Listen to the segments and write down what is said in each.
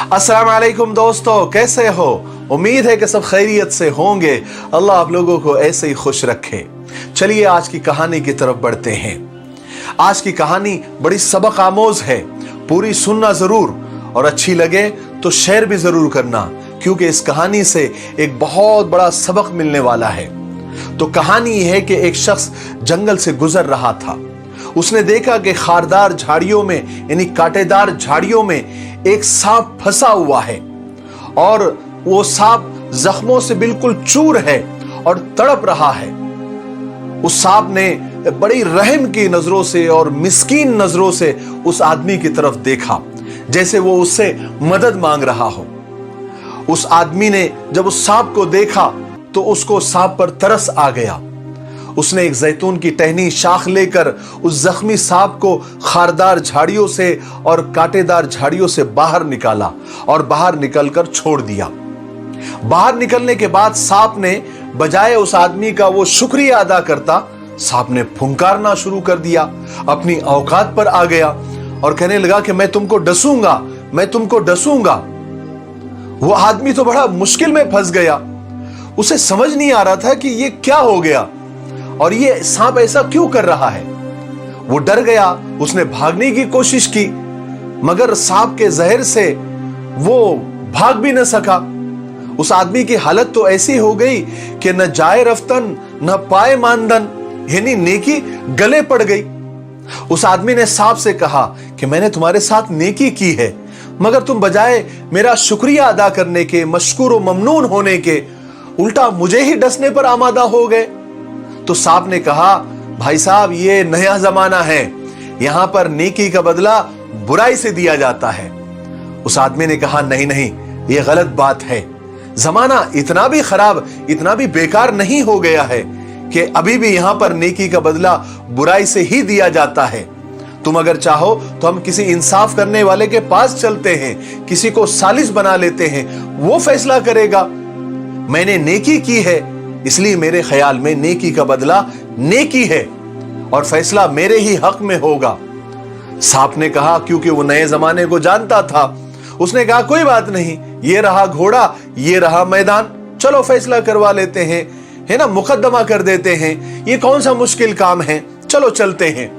अस्सलाम वालेकुम दोस्तों, कैसे हो? उम्मीद है कि सब खैरियत से होंगे। अल्लाह आप लोगों को ऐसे ही खुश रखे। चलिए आज की कहानी की तरफ बढ़ते हैं। आज की कहानी बड़ी सबक आमोज है, पूरी सुनना जरूर और अच्छी लगे तो शेयर भी जरूर करना, क्योंकि इस कहानी से एक बहुत बड़ा सबक मिलने वाला है। तो कहानी है कि एक शख्स जंगल से गुजर रहा था। उसने देखा कि खारदार झाड़ियों में यानी कांटेदार झाड़ियों में एक सांप फंसा हुआ है और वो सांप जख्मों से बिल्कुल चूर है और तड़प रहा है। उस सांप ने बड़ी रहम की नजरों से और मिस्कीन नजरों से उस आदमी की तरफ देखा, जैसे वो उससे मदद मांग रहा हो। उस आदमी ने जब उस सांप को देखा तो उसको सांप पर तरस आ गया। उसने एक जैतून की टहनी शाख लेकर उस जख्मी सांप को खारदार झाड़ियों से और कांटेदार झाड़ियों से बाहर निकाला और बाहर निकलकर छोड़ दिया। बाहर निकलने के बाद सांप ने बजाय उस आदमी का वो शुक्रिया अदा करता, सांप ने फुंकारना शुरू कर दिया, अपनी औकात पर आ गया और कहने लगा कि मैं तुमको डसूंगा, मैं तुमको डसूंगा। वो आदमी तो बड़ा मुश्किल में फंस गया। उसे समझ नहीं आ रहा था कि ये क्या हो गया और ये सांप ऐसा क्यों कर रहा है। वो डर गया, उसने भागने की कोशिश की, मगर सांप के जहर से वो भाग भी न सका। उस आदमी की हालत तो ऐसी हो गई कि न जाए रफ्तन न पाए मानदन, यानी नेकी गले पड़ गई। उस आदमी ने सांप से कहा कि मैंने तुम्हारे साथ नेकी की है, मगर तुम बजाय मेरा शुक्रिया अदा करने के, मशकूर व ममनून होने के, उल्टा मुझे ही डसने पर आमादा हो गए। तो सांप ने कहा, भाई साहब ये नया जमाना है, यहां पर नेकी का बदला बुराई से दिया जाता है। उस आदमी ने कहा, नहीं नहीं, ये गलत बात है। जमाना इतना भी खराब, इतना भी बेकार नहीं हो गया है कि अभी भी यहां पर नेकी का बदला बुराई से ही दिया जाता है। तुम अगर चाहो तो हम किसी इंसाफ करने वाले के पास चलते हैं, किसी को सालिस बना लेते हैं, वो फैसला करेगा। मैंने नेकी की है, इसलिए मेरे ख्याल में नेकी का बदला नेकी है और फैसला मेरे ही हक में होगा। सांप ने कहा, क्योंकि वो नए जमाने को जानता था, उसने कहा कोई बात नहीं, ये रहा घोड़ा, ये रहा मैदान, चलो फैसला करवा लेते हैं, है ना, मुकदमा कर देते हैं, ये कौन सा मुश्किल काम है, चलो चलते हैं।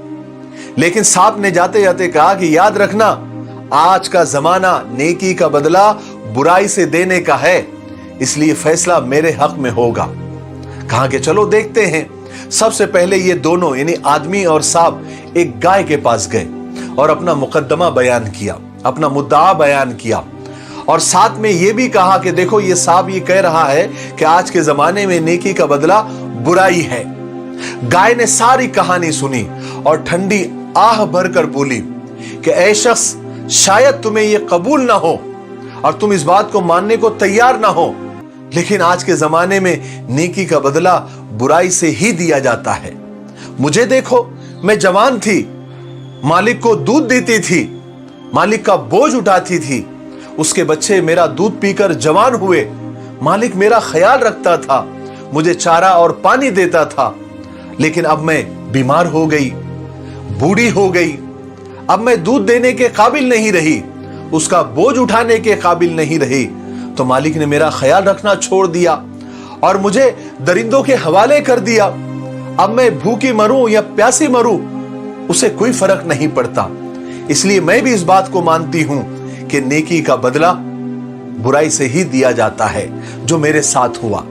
लेकिन सांप ने जाते जाते कहा कि याद रखना, आज का जमाना नेकी का बदला बुराई से देने का है, इसलिए फैसला मेरे हक में होगा। कहा कि चलो देखते हैं। सबसे पहले ये दोनों यानी आदमी और सांप एक गाय के पास गए और अपना मुकदमा बयान किया, अपना मुद्दा बयान किया और साथ में ये भी कहा कि देखो ये सांप ये कह रहा है कि आज के जमाने में नेकी का बदला बुराई है। गाय ने सारी कहानी सुनी और ठंडी आह भरकर बोली कि ऐ शख्स, शायद तुम्हें यह कबूल ना हो और तुम इस बात को मानने को तैयार ना हो, लेकिन आज के जमाने में नेकी का बदला बुराई से ही दिया जाता है। मुझे देखो, मैं जवान थी, मालिक को दूध देती थी, मालिक का बोझ उठाती थी, उसके बच्चे मेरा दूध पीकर जवान हुए, मालिक मेरा ख्याल रखता था, मुझे चारा और पानी देता था। लेकिन अब मैं बीमार हो गई, बूढ़ी हो गई, अब मैं दूध देने के काबिल नहीं रही, उसका बोझ उठाने के काबिल नहीं रही, तो मालिक ने मेरा ख्याल रखना छोड़ दिया और मुझे दरिंदों के हवाले कर दिया। अब मैं भूखी मरूं या प्यासी मरूं, उसे कोई फर्क नहीं पड़ता। इसलिए मैं भी इस बात को मानती हूं कि नेकी का बदला बुराई से ही दिया जाता है, जो मेरे साथ हुआ।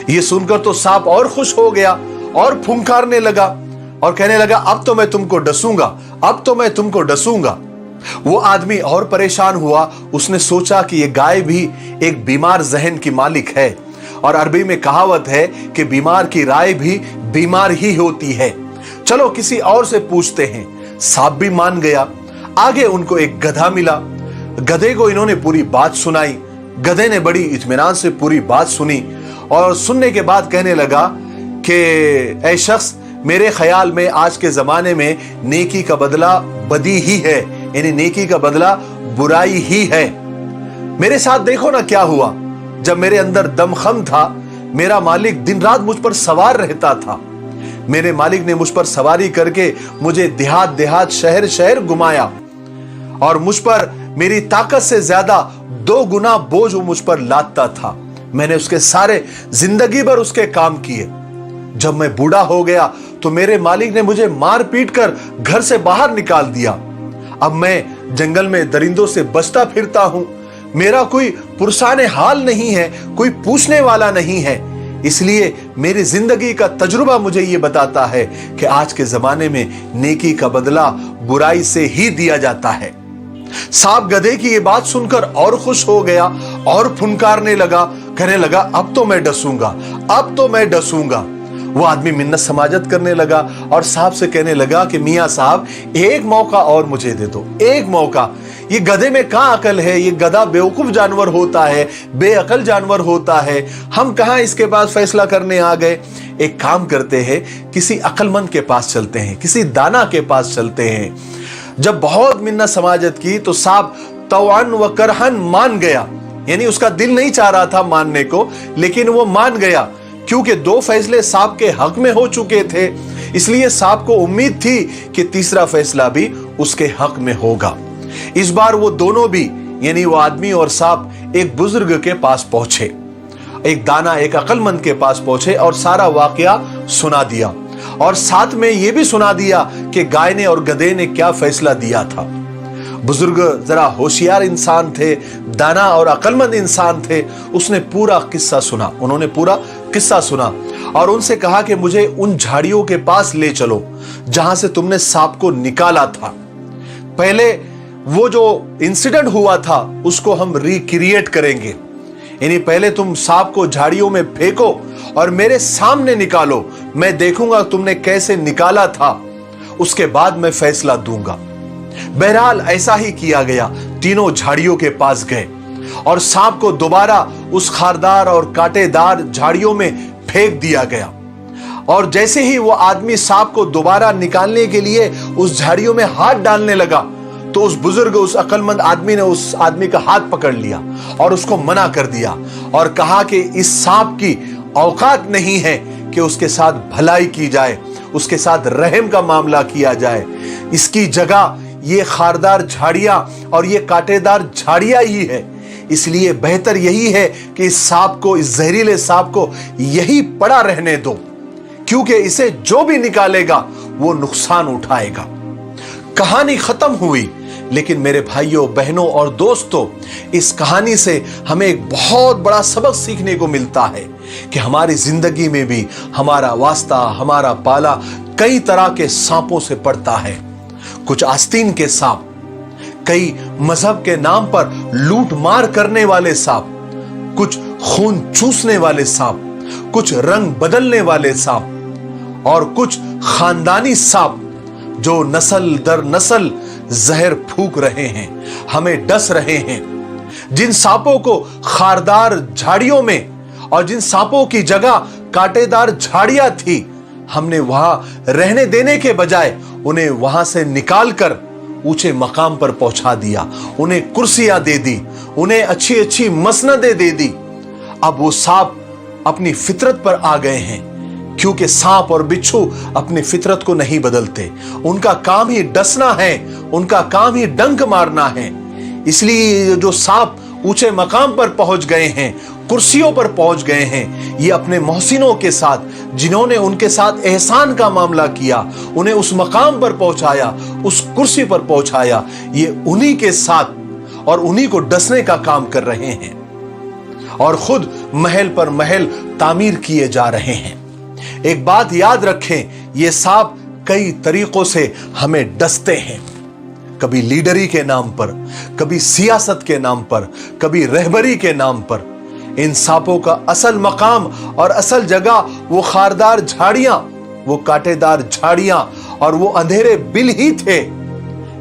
यह सुनकर तो सांप और खुश हो गया और फुंकारने लगा और कहने लगा, अब तो मैं तुमको डसूंगा, अब तो मैं तुमको डसूंगा। वो आदमी और परेशान हुआ। उसने सोचा कि ये गाय भी एक बीमार जहन की मालिक है और अरबी में कहावत है कि बीमार की राय भी बीमार ही होती है, चलो किसी और से पूछते हैं। सांप भी मान गया। आगे उनको एक गधा मिला, गधे को इन्होंने पूरी बात सुनाई। गधे ने बड़ी इत्मीनान से पूरी बात सुनी और सुनने के बाद कहने लगा कि ऐ शख्स, मेरे ख्याल में आज के जमाने में नेकी का बदला बदी ही है, यानी नेकी का बदला बुराई ही है। मेरे साथ देखो ना क्या हुआ। जब मेरे अंदर दमखम था, मेरा मालिक दिन रात मुझ पर सवार रहता था। मेरे मालिक ने मुझ पर सवारी करके मुझे देहात देहात, शहर शहर घुमाया और मुझ पर मेरी ताकत से ज्यादा 2 गुना बोझ वो मुझ पर लादता था। मैंने उसके सारे जिंदगी भर उसके काम किए। जब मैं बूढ़ा हो गया तो मेरे मालिक ने मुझे मार पीट कर घर से बाहर निकाल दिया। अब मैं जंगल में दरिंदों से बचता फिरता हूं। मेरा कोई पुरसाने हाल नहीं है, कोई पूछने वाला नहीं है। इसलिए मेरी जिंदगी का तजुर्बा मुझे यह बताता है कि आज के जमाने में नेकी का बदला बुराई से ही दिया जाता है। सांप गधे की ये बात सुनकर और खुश हो गया और फुनकारने लगा, कहने लगा अब तो मैं डसूंगा, अब तो मैं डसूंगा। वो आदमी मिन्नत समाजत करने लगा और सांप से कहने लगा कि मियां साहब एक मौका और मुझे दे दो, एक मौका। ये गधे में कहां अकल है? ये गधा बेवकूफ जानवर होता है, बेअकल जानवर होता है। हम कहां इसके पास फैसला करने आ गए। एक काम करते हैं, किसी अक्लमंद के पास चलते हैं, किसी दाना के पास चलते हैं। जब बहुत मिन्नत समाजत की तो सांप तौअन व करहन मान गया, यानी उसका दिल नहीं चाह रहा था मानने को, लेकिन वो मान गया क्योंकि 2 फैसले सांप के हक में हो चुके थे। इसलिए सांप को उम्मीद थी कि तीसरा फैसला भी उसके हक में होगा। इस बार वो दोनों भी, यानी वो आदमी और सांप एक बुजुर्ग के पास पहुंचे, एक दाना, एक अक्लमंद के पास पहुंचे और सारा वाकया सुना दिया और साथ में यह भी सुना दिया कि गाय ने और गधे ने क्या फैसला दिया था। बुजुर्ग जरा होशियार इंसान थे, दाना और अक्लमंद इंसान थे। उसने पूरा किस्सा सुना, उन्होंने पूरा किस्सा सुना और उनसे कहा कि मुझे उन झाड़ियों के पास ले चलो जहां से तुमने सांप को निकाला था। पहले वो जो इंसिडेंट हुआ था उसको हम रिक्रिएट करेंगे, यानी पहले तुम सांप को झाड़ियों में फेंको और मेरे सामने निकालो, मैं देखूंगा तुमने कैसे निकाला था, उसके बाद मैं फैसला दूंगा। बहरहाल ऐसा ही किया गया। तीनों झाड़ियों के पास गए और सांप को दोबारा उस खारदार और कांटेदार झाड़ियों में फेंक दिया गया। और जैसे ही वो आदमी सांप को दोबारा निकालने के लिए उस झाड़ियों में हाथ डालने लगा तो उस बुजुर्ग, उस अक्लमंद आदमी ने उस आदमी का हाथ पकड़ लिया और उसको मना कर दिया और कहा कि इस सांप की औकात नहीं है कि उसके साथ भलाई की जाए, उसके साथ रहम का मामला किया जाए। इसकी जगह ये खारदार झाड़ियां और ये कांटेदार झाड़ियां ही है। इसलिए बेहतर यही है कि इस सांप को, इस जहरीले सांप को यही पड़ा रहने दो, क्योंकि इसे जो भी निकालेगा वो नुकसान उठाएगा। कहानी खत्म हुई, लेकिन मेरे भाइयों, बहनों और दोस्तों, इस कहानी से हमें एक बहुत बड़ा सबक सीखने को मिलता है कि हमारी जिंदगी में भी हमारा वास्ता, हमारा पाला कई तरह के सांपों से पड़ता है। कुछ आस्तीन के सांप, कई मजहब के नाम पर लूट मार करने वाले सांप, कुछ खून चूसने वाले सांप, कुछ रंग बदलने वाले सांप और कुछ खानदानी सांप जो नस्ल दर नस्ल जहर फूंक रहे हैं, हमें डस रहे हैं। जिन सांपों को खारदार झाड़ियों में और जिन सांपों की जगह कांटेदार झाड़ियां थी, हमने वहां रहने देने के बजाय उन्हें वहां से निकालकर ऊंचे मकाम पर पहुंचा दिया, उन्हें कुर्सियां दे दी, उन्हें अच्छी अच्छी मसनदें दे दी। अब वो सांप अपनी फितरत पर आ गए हैं, क्योंकि सांप और बिच्छू अपनी फितरत को नहीं बदलते। उनका काम ही डसना है, उनका काम ही डंक मारना है। इसलिए जो सांप ऊंचे मकाम पर पहुंच गए हैं, कुर्सियों पर पहुंच गए हैं, ये अपने मोहसिनों के साथ, जिन्होंने उनके साथ एहसान का मामला किया, उन्हें उस मकाम पर पहुंचाया, उस कुर्सी पर पहुंचाया, ये उन्हीं के साथ और उन्हीं को डसने का काम कर रहे हैं और खुद महल पर महल तामीर किए जा रहे हैं। एक बात याद रखें, ये सांप कई तरीकों से हमें डसते हैं। कभी लीडरी के नाम पर, कभी सियासत के नाम पर, कभी रहबरी के नाम पर। इन सांपों का असल मकाम और असल जगह वो खारदार झाड़ियां, वो कांटेदार झाड़ियां और वो अंधेरे बिल ही थे,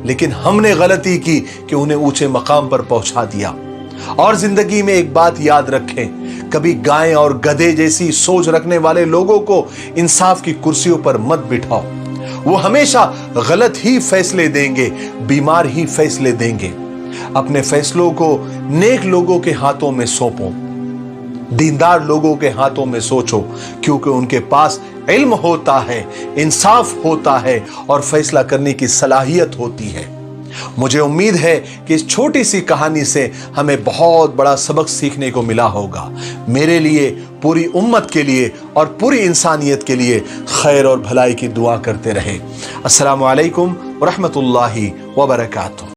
लेकिन हमने गलती की कि उन्हें ऊंचे मकाम पर पहुंचा दिया। और जिंदगी में एक बात याद रखें, कभी गाय और गधे जैसी सोच रखने वाले लोगों को इंसाफ की कुर्सियों पर मत बिठाओ। वो हमेशा गलत ही फैसले देंगे, बीमार ही फैसले देंगे। अपने फैसलों को नेक लोगों के हाथों में सौंपो, दीनदार लोगों के हाथों में सोचो, क्योंकि उनके पास इल्म होता है, इंसाफ होता है और फैसला करने की सलाहियत होती है। मुझे उम्मीद है कि इस छोटी सी कहानी से हमें बहुत बड़ा सबक सीखने को मिला होगा। मेरे लिए, पूरी उम्मत के लिए और पूरी इंसानियत के लिए खैर और भलाई की दुआ करते रहे। अस्सलामु अलैकुम व रहमतुल्लाहि व बरकातुहू।